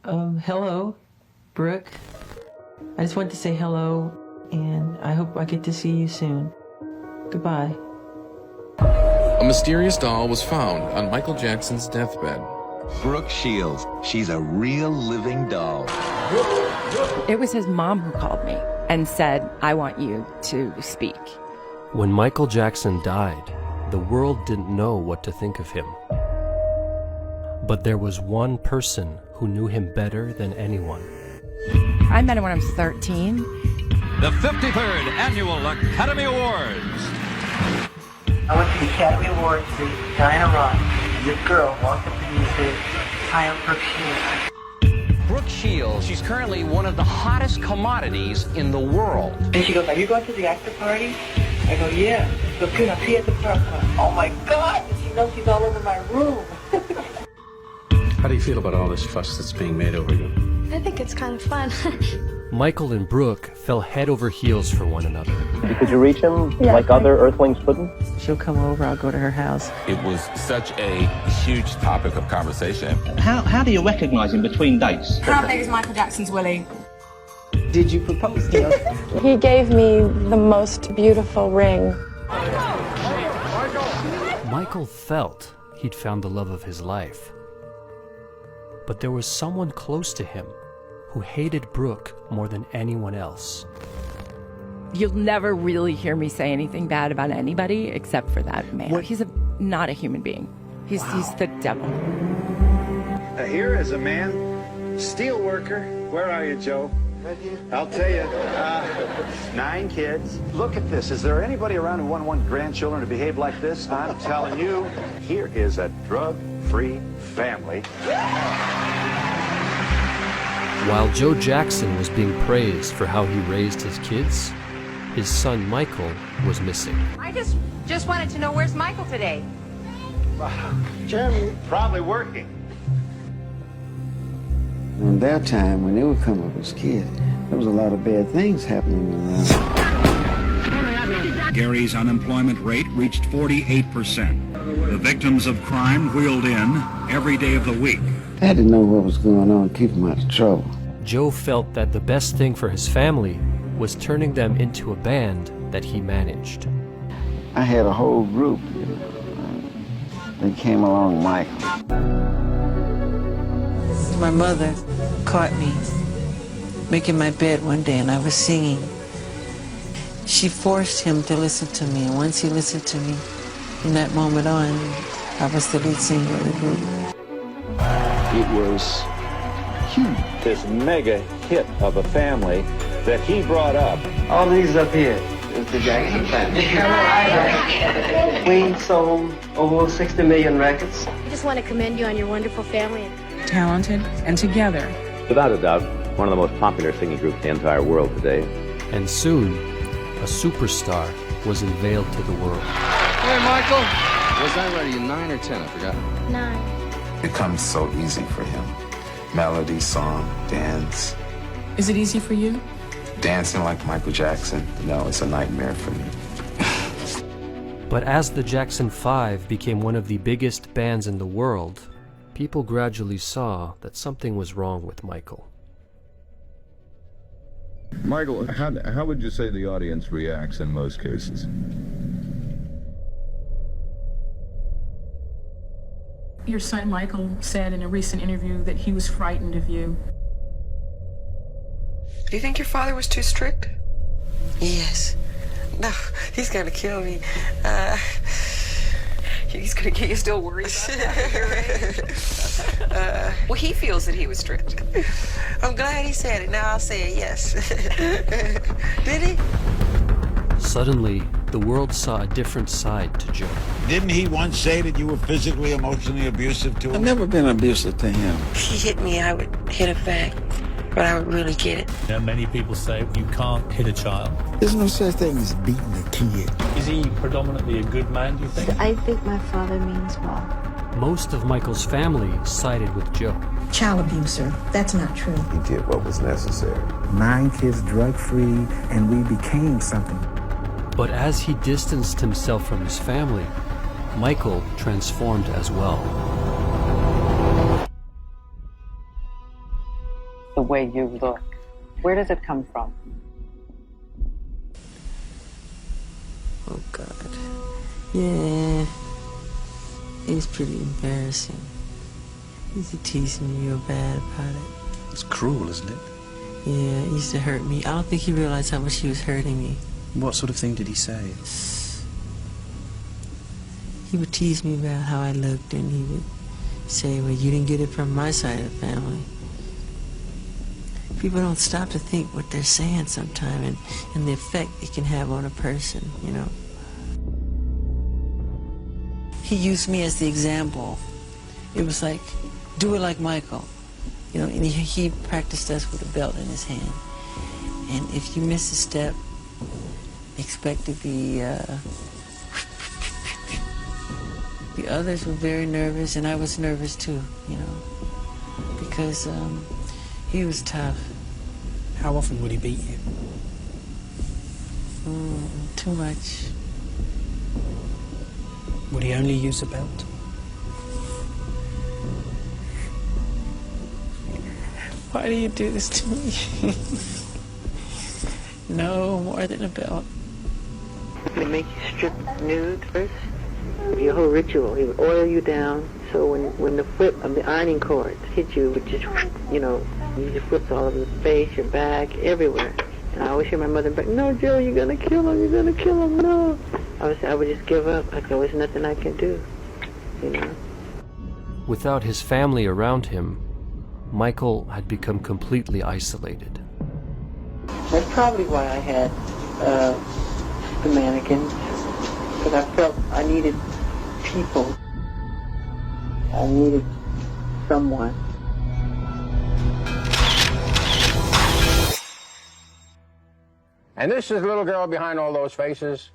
Hello, Brooke. I just wanted to say hello, and I hope I get to see you soon. Goodbye. A mysterious doll was found on Michael Jackson's deathbed. Brooke Shields. She's a real living doll. It was his mom who called me and said, I want you to speak. When Michael Jackson died, the world didn't know what to think of him. But there was one person who knew him better than anyone. I met him when I was 13. The 53rd Annual Academy Awards. I went to the Academy Awards to Diana Ross. This girl walked up to me and said, "Hi, I'm Brooke Shields." Brooke Shields, she's currently one of the hottest commodities in the world. And she goes, "Are you going to the after party?" I go, "Yeah." She goes, "Good, I'll see you at the park." Oh my God! And she knows she's all over my room. How do you feel about all this fuss that's being made over you? I think it's kind of fun. Michael and Brooke fell head over heels for one another. Could you reach him like other Earthlings couldn't? She'll come over, I'll go to her house. It was such a huge topic of conversation. How do you recognize him between dates? How big is Michael Jackson's willy? Did you propose to her? He gave me the most beautiful ring. Michael felt he'd found the love of his life. But there was someone close to him who hated Brooke more than anyone else. You'll never really hear me say anything bad about anybody except for that man. He's not a human being. He's the devil. Here is a man, steel worker. Where are you, Joe? Right here. I'll tell you, 9 kids. Look at this. Is there anybody around who wouldn't want grandchildren to behave like this? I'm telling you, here is a drug-free family. While Joe Jackson was being praised for how he raised his kids, his son Michael was missing. I just wanted to know, where's Michael today? Jeremy, probably working. In their time, when they were coming up as kids, there was a lot of bad things happening around. Gary's unemployment rate reached 48%. The victims of crime wheeled in every day of the week. I had to know what was going on, keep them out of trouble. Joe felt that the best thing for his family was turning them into a band that he managed. I had a whole group, they came along Michael. My mother caught me making my bed one day and I was singing. She forced him to listen to me, and once he listened to me, from that moment on, I was the lead singer of the group. It was huge. This mega hit of a family that he brought up. All these up here is the Jackson family. We sold over 60 million records. I just want to commend you on your wonderful family. Talented and together. Without a doubt, one of the most popular singing groups in the entire world today. And soon, a superstar was unveiled to the world. Hey, Michael. Was I ready? 9 or 10? I forgot. 9. It comes so easy for him. Melody, song, dance. Is it easy for you? Dancing like Michael Jackson, no, it's a nightmare for me. But as the Jackson 5 became one of the biggest bands in the world, people gradually saw that something was wrong with Michael. Michael, how would you say the audience reacts in most cases? Your son Michael said in a recent interview that he was frightened of you. Do you think your father was too strict? Yes. No, he's gonna kill me. He's gonna get you still worried about that. Well, he feels that he was strict. I'm glad he said it. Now I'll say it, yes. Did he? Suddenly, the world saw a different side to Joe. Didn't he once say that you were physically, emotionally abusive to him? I've never been abusive to him. If he hit me, I would hit him back, but I would really get it. You know, many people say you can't hit a child. There's no such thing as beating a kid. Is he predominantly a good man, do you think? I think my father means well. Most of Michael's family sided with Joe. Child abuser. That's not true. He did what was necessary. 9 kids drug-free, and we became something. But as he distanced himself from his family, Michael transformed as well. way you look. Where does it come from? Oh, God. Yeah. It was pretty embarrassing. He used to tease me real bad about it. It's cruel, isn't it? Yeah, it used to hurt me. I don't think he realized how much he was hurting me. What sort of thing did he say? He would tease me about how I looked, and he would say, well, you didn't get it from my side of the family. People don't stop to think what they're saying sometimes, and the effect it can have on a person, you know. He used me as the example. It was like, do it like Michael. You know, and he practiced us with a belt in his hand. And if you miss a step, expect to be... The others were very nervous, and I was nervous too, you know, because he was tough. How often would he beat you? Too much. Would he only use a belt? Why do you do this to me? No, more than a belt. They make you strip nude first. Your whole ritual, he would oil you down, so when the whip of the ironing cord hit you, it would just, you know, you just whips all over the face, your back, everywhere. And I always hear my mother back, no, Joe, you're gonna kill him, you're gonna kill him, no. I would just give up. There was nothing I could do, you know. Without his family around him, Michael had become completely isolated. That's probably why I had the mannequins, because I felt I needed people. I needed someone. And this is the little girl behind all those faces,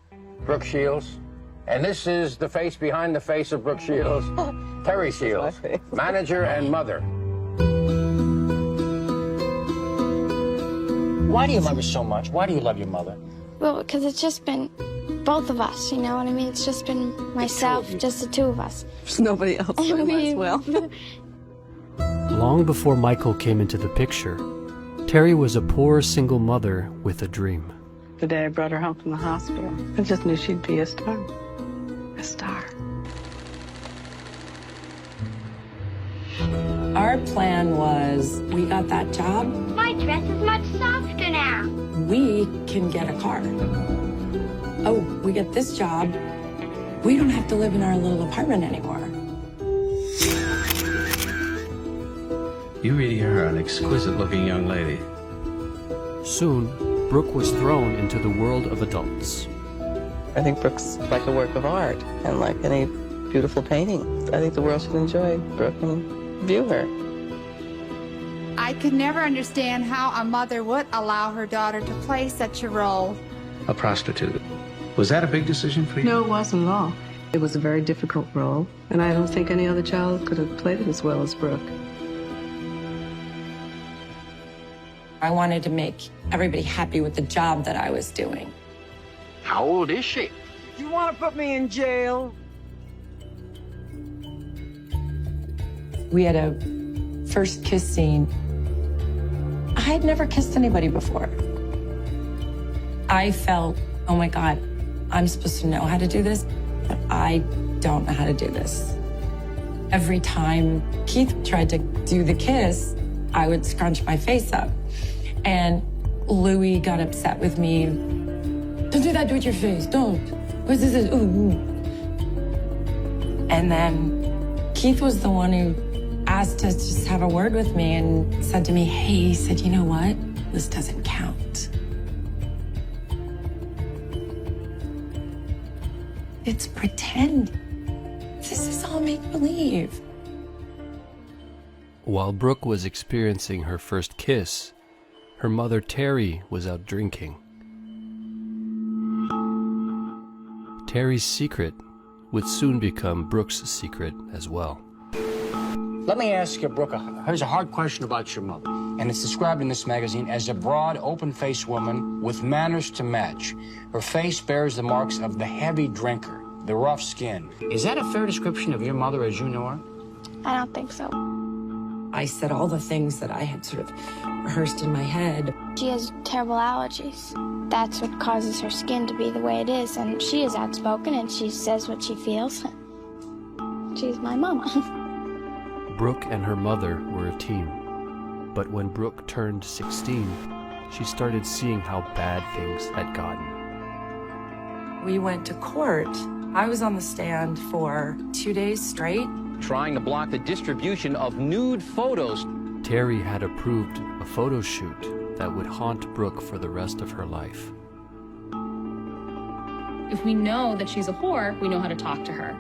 Brooke Shields. And this is the face behind the face of Brooke Shields, Terry Shields, manager and mother. Why do you love her so much? Why do you love your mother? Well, because it's just been both of us, you know what I mean? It's just been myself, just the two of us. There's nobody else but him as well. Long before Michael came into the picture, Terry was a poor single mother with a dream. The day I brought her home from the hospital, I just knew she'd be a star. A star. Our plan was, we got that job. My dress is much softer now. We can get a car. Oh, we get this job. We don't have to live in our little apartment anymore. You really are an exquisite-looking young lady. Soon, Brooke was thrown into the world of adults. I think Brooke's like a work of art, and like any beautiful painting. I think the world should enjoy Brooke and view her. I could never understand how a mother would allow her daughter to play such a role. A prostitute. Was that a big decision for you? No, it wasn't at all. It was a very difficult role, and I don't think any other child could have played it as well as Brooke. I wanted to make everybody happy with the job that I was doing. How old is she? You want to put me in jail? We had a first kiss scene. I had never kissed anybody before. I felt, oh my God, I'm supposed to know how to do this, but I don't know how to do this. Every time Keith tried to do the kiss, I would scrunch my face up. And Louis got upset with me. Don't do that with your face, don't. What's this? Ooh. And then Keith was the one who asked to just have a word with me and said to me, hey, he said, you know what? This doesn't count. It's pretend. This is all make-believe. While Brooke was experiencing her first kiss, her mother Terry was out drinking. Terry's secret would soon become Brooke's secret as well. Let me ask you, Brooke, here's a hard question about your mother. And it's described in this magazine as a broad, open-faced woman with manners to match. Her face bears the marks of the heavy drinker, the rough skin. Is that a fair description of your mother as you know her? I don't think so. I said all the things that I had sort of rehearsed in my head. She has terrible allergies. That's what causes her skin to be the way it is, and she is outspoken and she says what she feels. She's my mama. Brooke and her mother were a team. But when Brooke turned 16, she started seeing how bad things had gotten. We went to court. I was on the stand for 2 days straight. Trying to block the distribution of nude photos. Terry had approved a photo shoot that would haunt Brooke for the rest of her life. If we know that she's a whore, we know how to talk to her.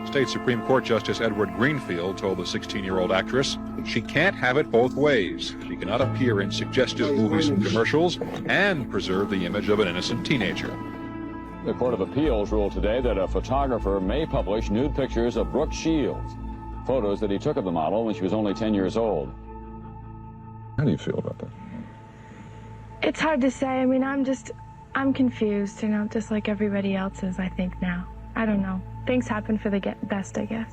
State Supreme Court Justice Edward Greenfield told the 16-year-old actress she can't have it both ways. She cannot appear in suggestive movies and commercials and preserve the image of an innocent teenager. The Court of Appeals ruled today that a photographer may publish nude pictures of Brooke Shields, photos that he took of the model when she was only 10 years old. How do you feel about that? It's hard to say. I mean, I'm confused, just like everybody else is, I think, now. I don't know. Things happen for the best, I guess.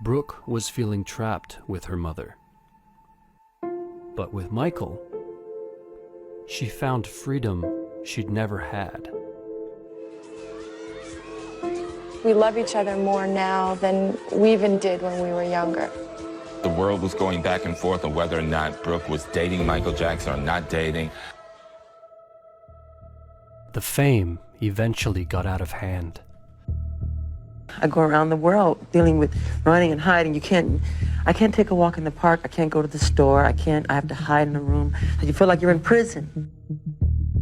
Brooke was feeling trapped with her mother. But with Michael, she found freedom she'd never had. We love each other more now than we even did when we were younger. The world was going back and forth on whether or not Brooke was dating Michael Jackson or not dating. The fame eventually got out of hand. I go around the world dealing with running and hiding. I can't take a walk in the park. I can't go to the store. I have to hide in a room. You feel like you're in prison.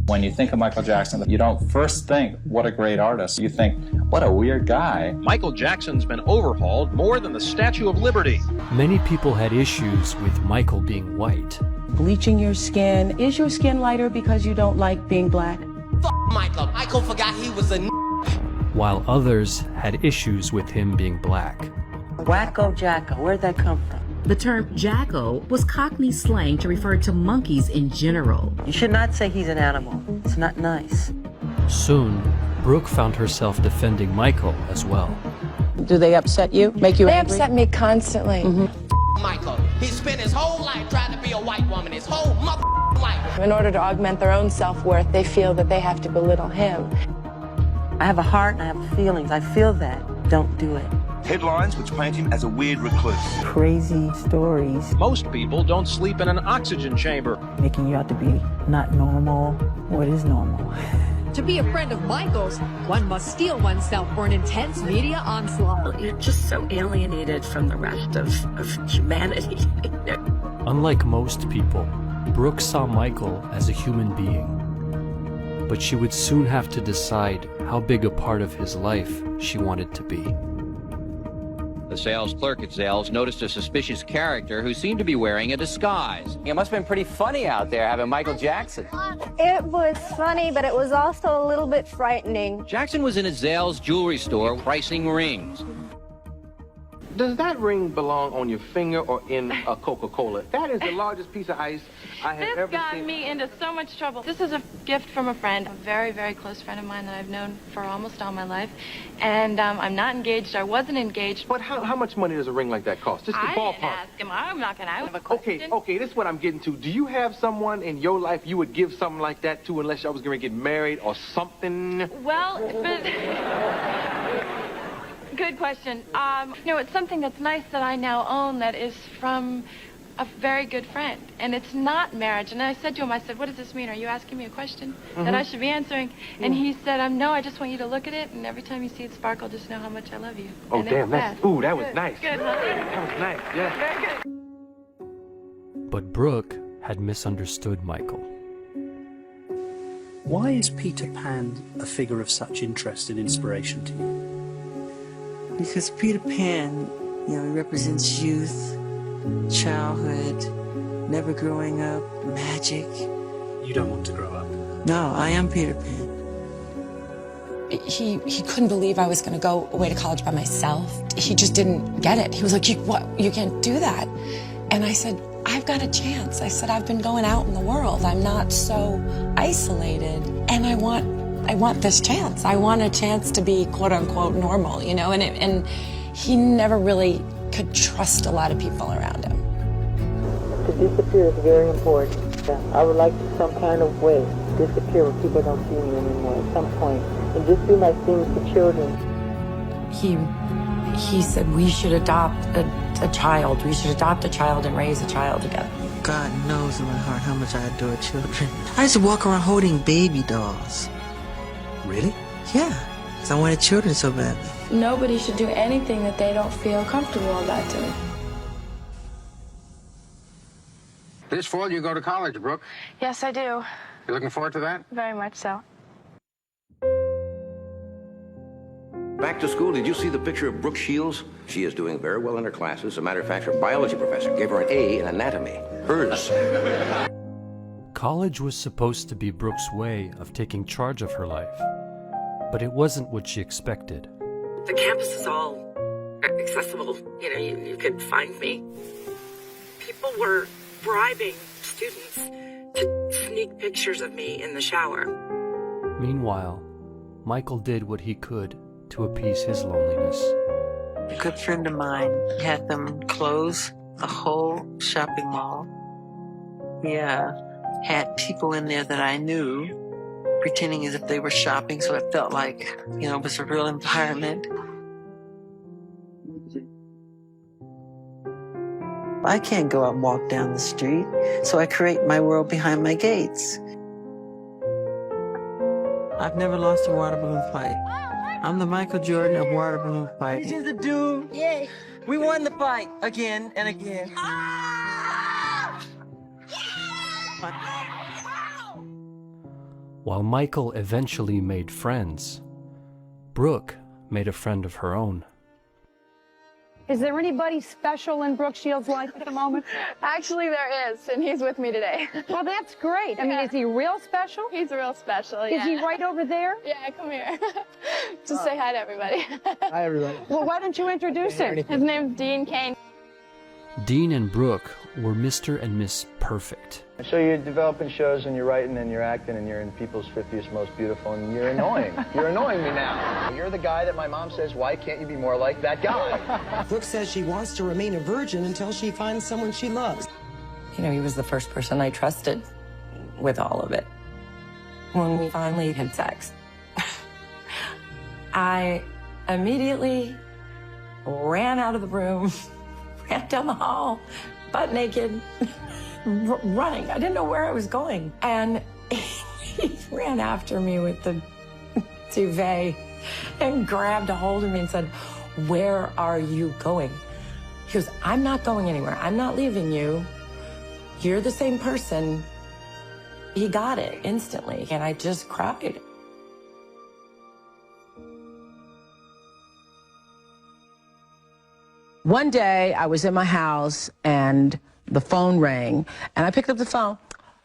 When you think of Michael Jackson, you don't first think, what a great artist. You think, what a weird guy. Michael Jackson's been overhauled more than the Statue of Liberty. Many people had issues with Michael being white. Bleaching your skin. Is your skin lighter because you don't like being black? F Michael. Michael forgot he was a while others had issues with him being black. Wacko Jacko, where'd that come from? The term Jacko was Cockney slang to refer to monkeys in general. You should not say he's an animal. It's not nice. Soon, Brooke found herself defending Michael as well. Do they upset you? Make you They angry? upset me constantly. F Michael. He spent his whole life trying to be a white woman, his whole mother life. In order to augment their own self-worth, they feel that they have to belittle him. I have a heart and I have feelings. I feel that. Don't do it. Headlines which paint him as a weird recluse. Crazy stories. Most people don't sleep in an oxygen chamber. Making you out to be not normal. What is normal? To be a friend of Michael's, one must steel oneself for an intense media onslaught. You're just so alienated from the rest of humanity. Unlike most people, Brooke saw Michael as a human being. But she would soon have to decide how big a part of his life she wanted to be. The sales clerk at Zales noticed a suspicious character who seemed to be wearing a disguise. It must have been pretty funny out there having Michael Jackson. It was funny, but it was also a little bit frightening. Jackson was in a Zales jewelry store pricing rings. Does that ring belong on your finger or in a Coca-Cola? That is the largest piece of ice I have ever seen. This got me into so much trouble. This is a gift from a friend, a very, very close friend of mine that I've known for almost all my life. And I'm not engaged. I wasn't engaged. But how much money does a ring like that cost? Just the ballpark. I didn't ask him. I'm not going to have a question. Okay, this is what I'm getting to. Do you have someone in your life you would give something like that to unless y'all was going to get married or something? Well, good question. It's something that's nice that I now own that is from a very good friend. And it's not marriage. And I said to him, what does this mean? Are you asking me a question that I should be answering? And he said, no, I just want you to look at it. And every time you see it sparkle, just know how much I love you. Oh, and damn, that was nice. Good, huh? That was nice, yeah. Very good. But Brooke had misunderstood Michael. Why is Peter Pan a figure of such interest and inspiration to you? Because Peter Pan, he represents youth, childhood, never growing up, magic. You don't want to grow up? No, I am Peter Pan. He couldn't believe I was going to go away to college by myself. He just didn't get it. He was like, you can't do that. And I said, I've got a chance. I said, I've been going out in the world. I'm not so isolated. And I want I want this chance. I want a chance to be quote unquote normal, you know, and he never really could trust a lot of people around him. To disappear is very important. I would like to some kind of way disappear when people don't see me anymore at some point, and just do my things for children. He said we should adopt a child. We should adopt a child and raise a child together. God knows in my heart how much I adore children. I used to walk around holding baby dolls. Really? Yeah, because I wanted children so badly. Nobody should do anything that they don't feel comfortable about doing. This fall, you go to college, Brooke. Yes, I do. You looking forward to that? Very much so. Back to school, did you see the picture of Brooke Shields? She is doing very well in her classes. As a matter of fact, her biology professor gave her an A in anatomy. Hers. College was supposed to be Brooke's way of taking charge of her life, but it wasn't what she expected. The campus is all accessible. You know, you could find me. People were bribing students to sneak pictures of me in the shower. Meanwhile, Michael did what he could to appease his loneliness. A good friend of mine had them close the whole shopping mall. He had people in there that I knew, pretending as if they were shopping, so it felt like, you know, it was a real environment. I can't go out and walk down the street, so I create my world behind my gates. I've never lost a water balloon fight. I'm the Michael Jordan of water balloon fighting. This is the dude. Yay. We won the fight again and again. While Michael eventually made friends, Brooke made a friend of her own. Is there anybody special in Brooke Shields' life at the moment? Actually, there is, and he's with me today. Well, that's great. I mean, is he real special? He's real special, yeah. Is he right over there? Yeah, come here. Just say hi to everybody. Hi, everybody. Well, why don't you introduce him? His name's Dean Cain. Dean and Brooke were Mr. and Miss Perfect. So you're developing shows and you're writing and you're acting and you're in People's 50th Most Beautiful and you're annoying. You're annoying me now. You're the guy that my mom says, why can't you be more like that guy? Brooke says she wants to remain a virgin until she finds someone she loves. You know, he was the first person I trusted with all of it. When we finally had sex, I immediately ran out of the room, ran down the hall, butt naked, running. I didn't know where I was going. And he ran after me with the duvet and grabbed a hold of me and said, "Where are you going?" He goes, "I'm not going anywhere. I'm not leaving you. You're the same person." He got it instantly, and I just cried. One day, I was in my house, and the phone rang, and I picked up the phone.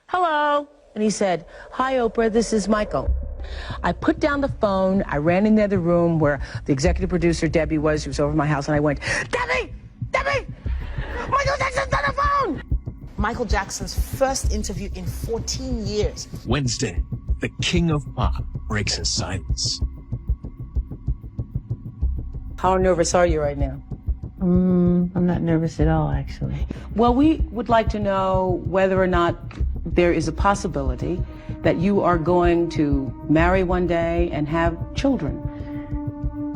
"Hello," and he said, "Hi, Oprah, this is Michael." I put down the phone, I ran in the other room where the executive producer, Debbie, was. She was over my house, and I went, "Debbie! Debbie! Michael Jackson's on the phone!" Michael Jackson's first interview in 14 years. Wednesday, the king of pop breaks his silence. How nervous are you right now? I'm not nervous at all, actually. Well, we would like to know whether or not there is a possibility that you are going to marry one day and have children.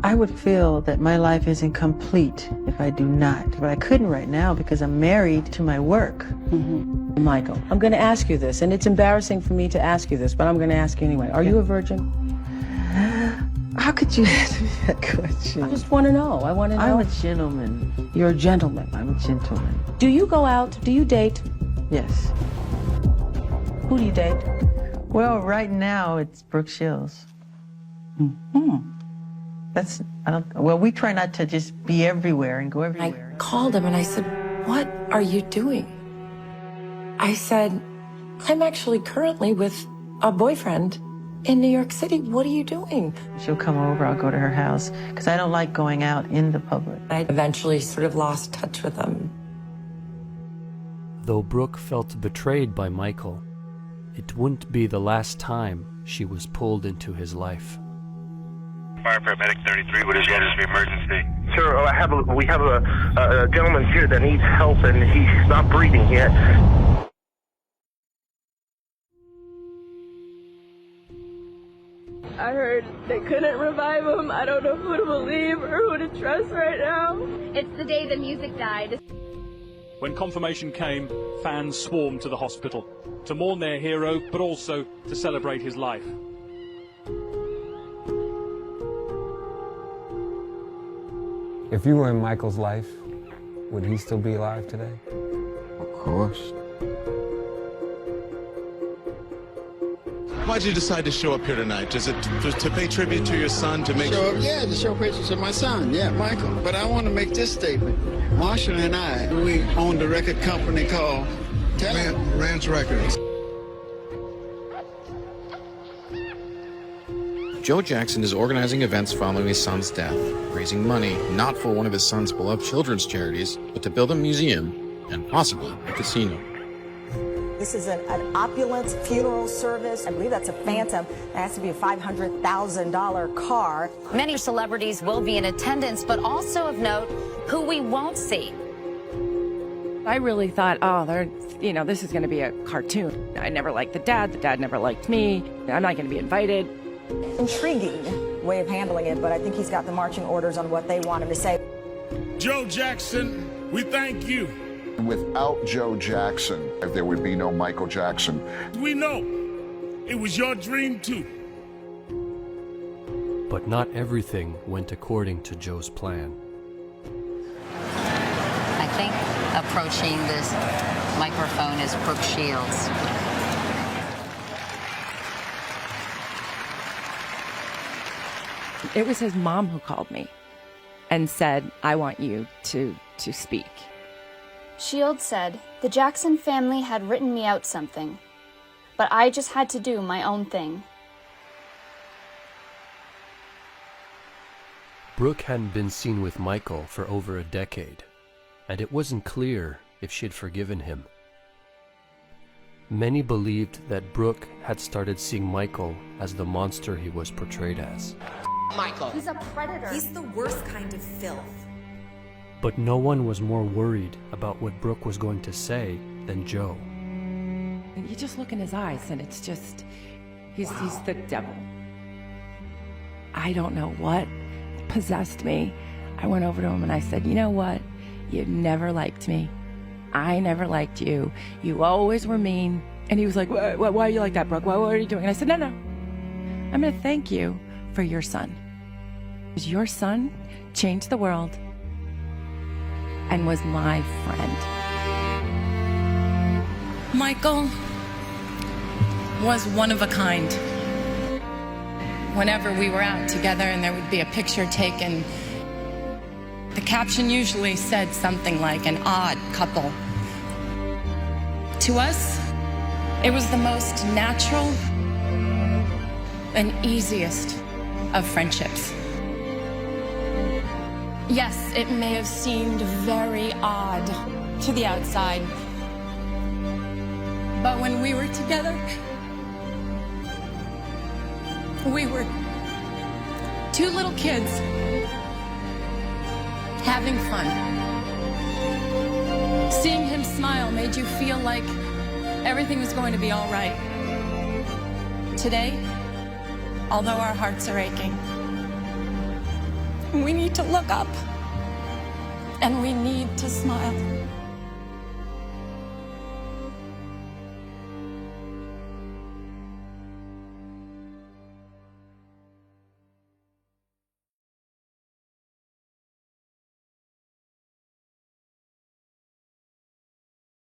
I would feel that my life isn't complete if I do not. But I couldn't right now because I'm married to my work. Mm-hmm. Michael, I'm going to ask you this, and it's embarrassing for me to ask you this, but I'm going to ask you anyway. Are you a virgin? How could you ask me that question? I just want to know. I want to know. I'm a gentleman. You're a gentleman. I'm a gentleman. Do you go out? Do you date? Yes. Who do you date? Well, right now it's Brooke Shields. Well, we try not to just be everywhere and go everywhere. I called him and I said, "What are you doing?" I said, "I'm actually currently with a boyfriend in New York City. What are you doing?" She'll come over, I'll go to her house, because I don't like going out in the public. I eventually sort of lost touch with him. Though Brooke felt betrayed by Michael, it wouldn't be the last time she was pulled into his life. Fire paramedic 33, what is the address of the emergency? Sir, we have a gentleman here that needs help, and he's not breathing yet. I heard they couldn't revive him. I don't know who to believe or who to trust right now. It's the day the music died. When confirmation came, fans swarmed to the hospital to mourn their hero, but also to celebrate his life. If you were in Michael's life, would he still be alive today? Of course. Why'd you decide to show up here tonight? Is it to pay tribute to your son, to make sure? Yeah, to show pictures of my son, yeah, Michael. But I want to make this statement. Marshall and I, we owned a record company called Ranch Records. Joe Jackson is organizing events following his son's death, raising money not for one of his son's beloved children's charities, but to build a museum and possibly a casino. This is an opulent funeral service. I believe that's a Phantom. It has to be a $500,000 car. Many celebrities will be in attendance, but also of note, who we won't see. I really thought, oh, this is going to be a cartoon. I never liked the dad never liked me. I'm not going to be invited. Intriguing way of handling it, but I think he's got the marching orders on what they want him to say. Joe Jackson, we thank you. Without Joe Jackson, there would be no Michael Jackson. We know it was your dream too. But not everything went according to Joe's plan. I think approaching this microphone is Brooke Shields. It was his mom who called me and said, I want you to speak. Shields said, the Jackson family had written me out something, but I just had to do my own thing. Brooke hadn't been seen with Michael for over a decade, and it wasn't clear if she'd forgiven him. Many believed that Brooke had started seeing Michael as the monster he was portrayed as. Michael. He's a predator. He's the worst kind of filth. But no one was more worried about what Brooke was going to say than Joe. You just look in his eyes and it's just, he's the devil. I don't know what possessed me. I went over to him and I said, you know what? You never liked me. I never liked you. You always were mean. And he was like, why are you like that, Brooke? What are you doing? And I said, no. I'm going to thank you for your son. Because your son changed the world and was my friend. Michael was one of a kind. Whenever we were out together and there would be a picture taken, the caption usually said something like an odd couple. To us, it was the most natural and easiest of friendships. Yes, it may have seemed very odd to the outside, but when we were together, we were two little kids having fun. Seeing him smile made you feel like everything was going to be all right. Today, although our hearts are aching, we need to look up and we need to smile.